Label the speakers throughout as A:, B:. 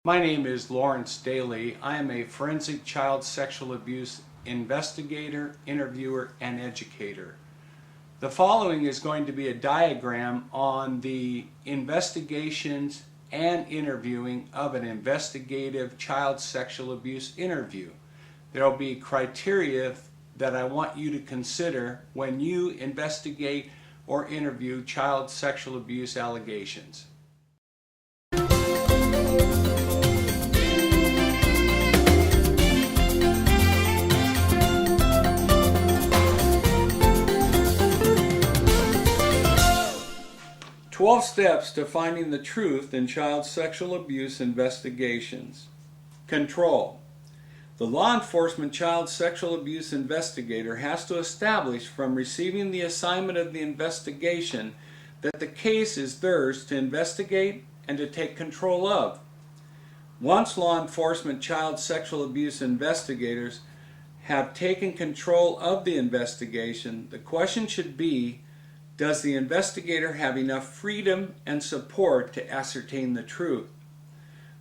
A: My name is Lawrence Daly. I am a forensic child sexual abuse investigator, interviewer, and educator. The following is going to be a diagram on the investigations and interviewing of an investigative child sexual abuse interview. There will be criteria that I want you to consider when you investigate or interview child sexual abuse allegations. 12 steps to finding the truth in child sexual abuse investigations. Control. The law enforcement child sexual abuse investigator has to establish from receiving the assignment of the investigation that the case is theirs to investigate and to take control of. Once law enforcement child sexual abuse investigators have taken control of the investigation, the question should be, does the investigator have enough freedom and support to ascertain the truth?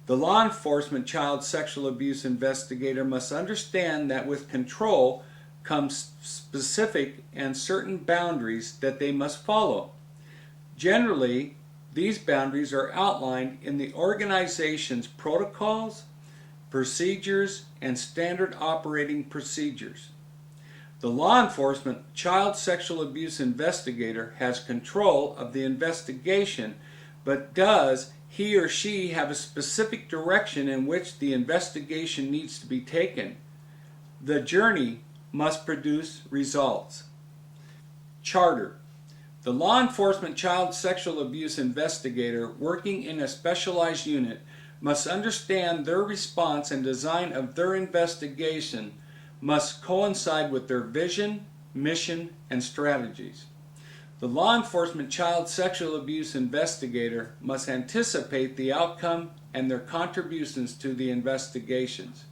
A: The law enforcement child sexual abuse investigator must understand that with control comes specific and certain boundaries that they must follow. Generally, these boundaries are outlined in the organization's protocols, procedures, and standard operating procedures. The law enforcement child sexual abuse investigator has control of the investigation, but does he or she have a specific direction in which the investigation needs to be taken? The journey must produce results. Charter. The law enforcement child sexual abuse investigator working in a specialized unit must understand their response and design of their investigation must coincide with their vision, mission, and strategies. The law enforcement child sexual abuse investigator must anticipate the outcome and their contributions to the investigations.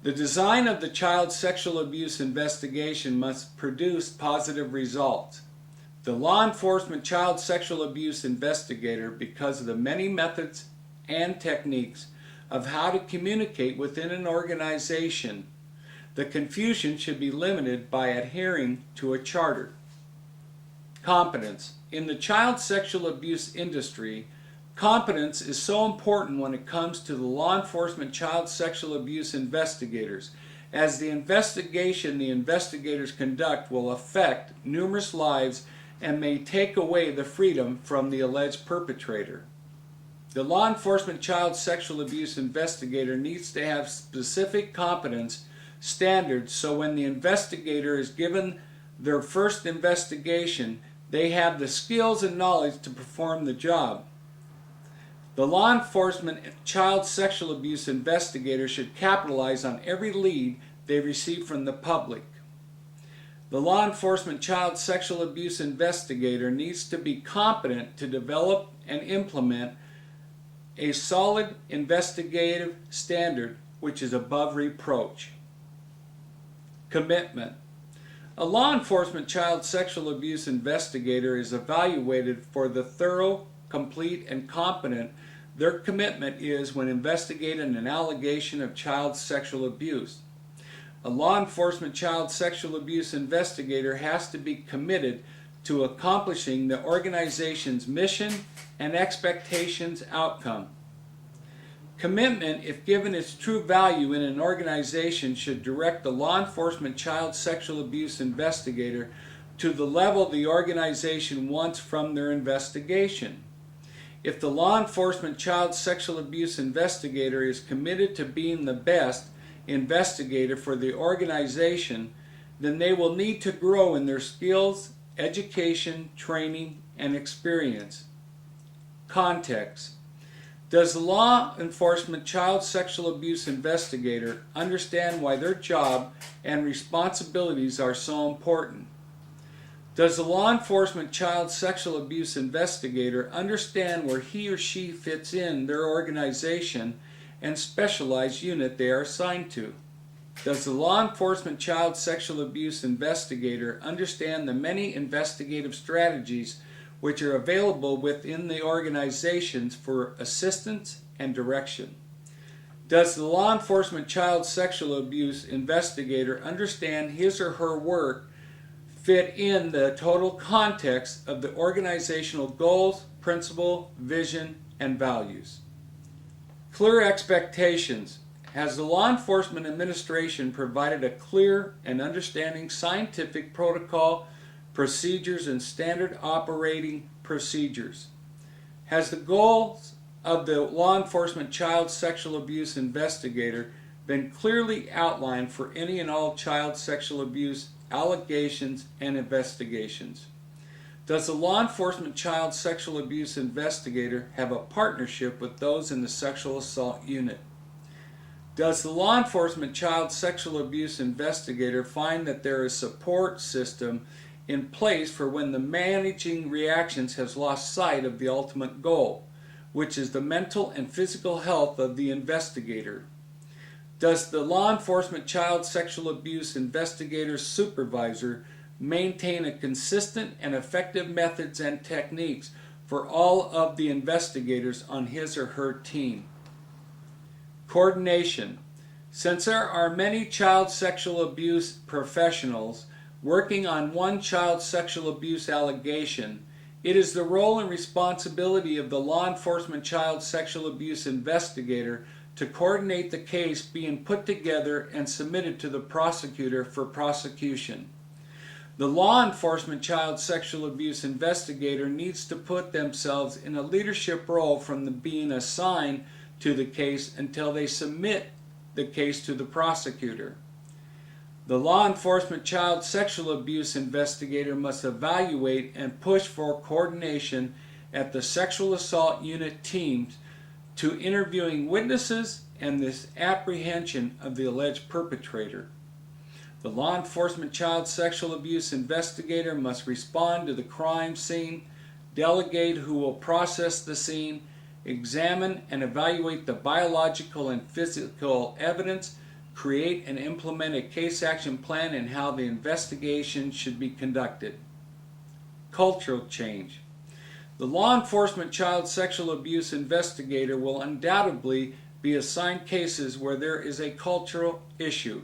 A: The design of the child sexual abuse investigation must produce positive results. The law enforcement child sexual abuse investigator, because of the many methods and techniques of how to communicate within an organization, the confusion should be limited by adhering to a charter. Competence. In the child sexual abuse industry, competence is so important when it comes to the law enforcement child sexual abuse investigators, as the investigation the investigators conduct will affect numerous lives and may take away the freedom from the alleged perpetrator. The law enforcement child sexual abuse investigator needs to have specific competence standards so when the investigator is given their first investigation, they have the skills and knowledge to perform the job. The law enforcement child sexual abuse investigator should capitalize on every lead they receive from the public. The law enforcement child sexual abuse investigator needs to be competent to develop and implement a solid investigative standard which is above reproach. Commitment. A law enforcement child sexual abuse investigator is evaluated for the thorough, complete, and competent their commitment is when investigating an allegation of child sexual abuse. A law enforcement child sexual abuse investigator has to be committed to accomplishing the organization's mission and expectations outcome. Commitment, if given its true value in an organization, should direct the law enforcement child sexual abuse investigator to the level the organization wants from their investigation. If the law enforcement child sexual abuse investigator is committed to being the best investigator for the organization, then they will need to grow in their skills, education, training, and experience. Context. Does the law enforcement child sexual abuse investigator understand why their job and responsibilities are so important? Does the law enforcement child sexual abuse investigator understand where he or she fits in their organization and specialized unit they are assigned to? Does the law enforcement child sexual abuse investigator understand the many investigative strategies which are available within the organizations for assistance and direction? Does the law enforcement child sexual abuse investigator understand his or her work fit in the total context of the organizational goals, principle, vision, and values? Clear expectations. Has the law enforcement administration provided a clear and understanding scientific protocol, procedures, and standard operating procedures? Has the goals of the law enforcement child sexual abuse investigator been clearly outlined for any and all child sexual abuse allegations and investigations? Does the law enforcement child sexual abuse investigator have a partnership with those in the sexual assault unit? Does the law enforcement child sexual abuse investigator find that there is a support system in place for when the managing reactions has lost sight of the ultimate goal, which is the mental and physical health of the investigator? Does the law enforcement child sexual abuse investigator supervisor maintain a consistent and effective methods and techniques for all of the investigators on his or her team? Coordination. Since there are many child sexual abuse professionals working on one child sexual abuse allegation, it is the role and responsibility of the law enforcement child sexual abuse investigator to coordinate the case being put together and submitted to the prosecutor for prosecution. The law enforcement child sexual abuse investigator needs to put themselves in a leadership role from being assigned to the case until they submit the case to the prosecutor. The law enforcement child sexual abuse investigator must evaluate and push for coordination at the sexual assault unit teams to interviewing witnesses and the apprehension of the alleged perpetrator. The law enforcement child sexual abuse investigator must respond to the crime scene, delegate who will process the scene, examine and evaluate the biological and physical evidence, create and implement a case action plan, and how the investigation should be conducted. Cultural change. The law enforcement child sexual abuse investigator will undoubtedly be assigned cases where there is a cultural issue.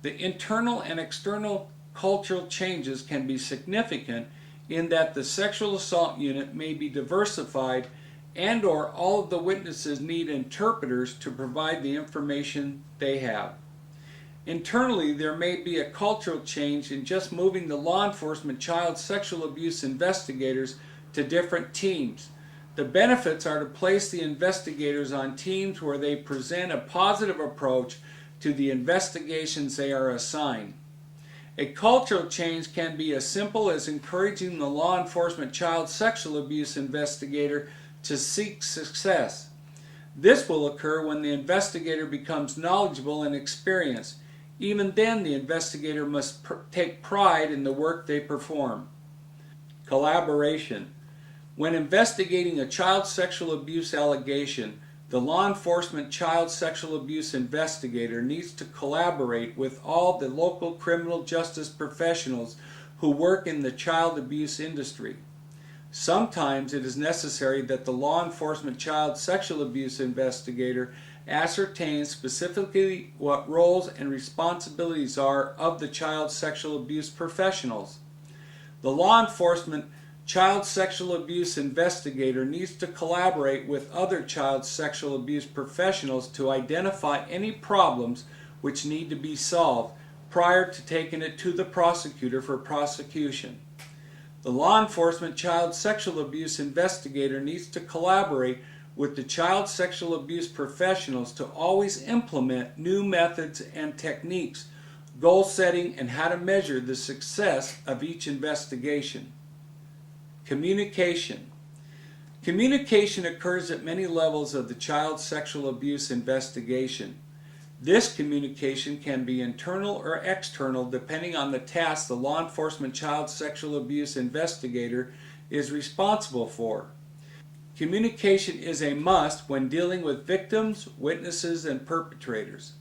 A: The internal and external cultural changes can be significant in that the sexual assault unit may be diversified and/or all of the witnesses need interpreters to provide the information they have. Internally, there may be a cultural change in just moving the law enforcement child sexual abuse investigators to different teams. The benefits are to place the investigators on teams where they present a positive approach to the investigations they are assigned. A cultural change can be as simple as encouraging the law enforcement child sexual abuse investigator to seek success. This will occur when the investigator becomes knowledgeable and experienced. Even then, the investigator must take pride in the work they perform. Collaboration. When investigating a child sexual abuse allegation, the law enforcement child sexual abuse investigator needs to collaborate with all the local criminal justice professionals who work in the child abuse industry. Sometimes it is necessary that the law enforcement child sexual abuse investigator ascertains specifically what roles and responsibilities are of the child sexual abuse professionals. The law enforcement child sexual abuse investigator needs to collaborate with other child sexual abuse professionals to identify any problems which need to be solved prior to taking it to the prosecutor for prosecution. The law enforcement child sexual abuse investigator needs to collaborate with the child sexual abuse professionals to always implement new methods and techniques, goal setting, and how to measure the success of each investigation. Communication. Communication occurs at many levels of the child sexual abuse investigation. This communication can be internal or external depending on the task the law enforcement child sexual abuse investigator is responsible for. Communication is a must when dealing with victims, witnesses, and perpetrators.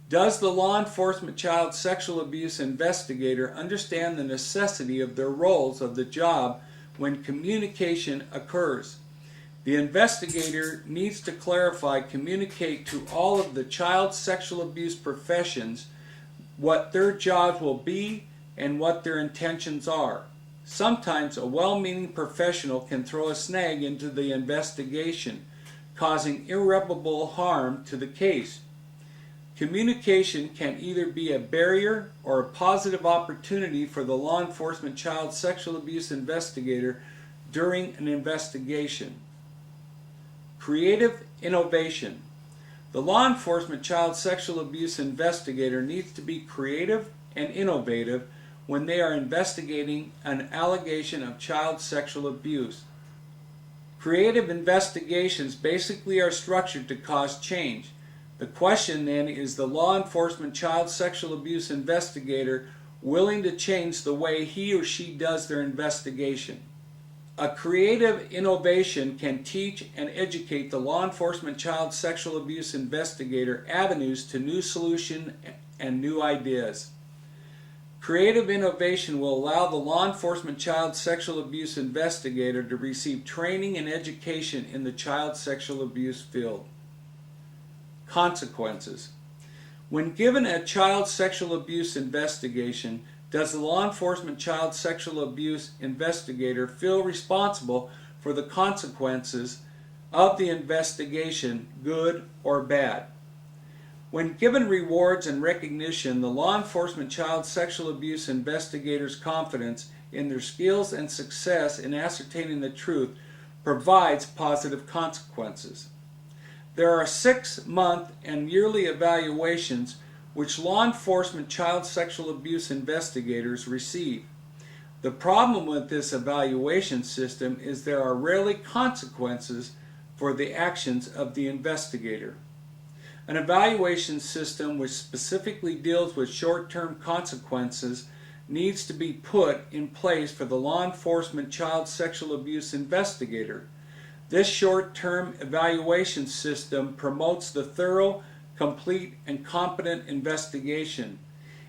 A: Does the law enforcement child sexual abuse investigator understand the necessity of their roles of the job when communication occurs? The investigator needs to communicate to all of the child sexual abuse professions what their jobs will be and what their intentions are. Sometimes a well-meaning professional can throw a snag into the investigation, causing irreparable harm to the case. Communication can either be a barrier or a positive opportunity for the law enforcement child sexual abuse investigator during an investigation. Creative innovation. The law enforcement child sexual abuse investigator needs to be creative and innovative when they are investigating an allegation of child sexual abuse. Creative investigations basically are structured to cause change. The question then is the law enforcement child sexual abuse investigator willing to change the way he or she does their investigation? A creative innovation can teach and educate the law enforcement child sexual abuse investigator avenues to new solutions and new ideas. Creative innovation will allow the law enforcement child sexual abuse investigator to receive training and education in the child sexual abuse field. Consequences. When given a child sexual abuse investigation, does the law enforcement child sexual abuse investigator feel responsible for the consequences of the investigation, good or bad? When given rewards and recognition, the law enforcement child sexual abuse investigator's confidence in their skills and success in ascertaining the truth provides positive consequences. There are 6-month and yearly evaluations which law enforcement child sexual abuse investigators receive. The problem with this evaluation system is there are rarely consequences for the actions of the investigator. An evaluation system which specifically deals with short-term consequences needs to be put in place for the law enforcement child sexual abuse investigator. This short-term evaluation system promotes the thorough, complete, and competent investigation.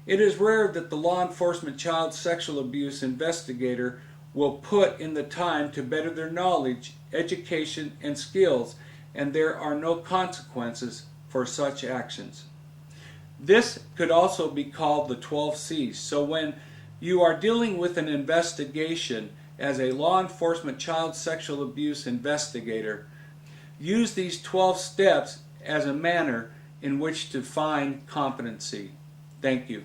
A: It is rare that the law enforcement child sexual abuse investigator will put in the time to better their knowledge, education, and skills, and there are no consequences for such actions. This could also be called the 12 C's. So when you are dealing with an investigation as a law enforcement child sexual abuse investigator, use these 12 steps as a manner in which to find competency. Thank you.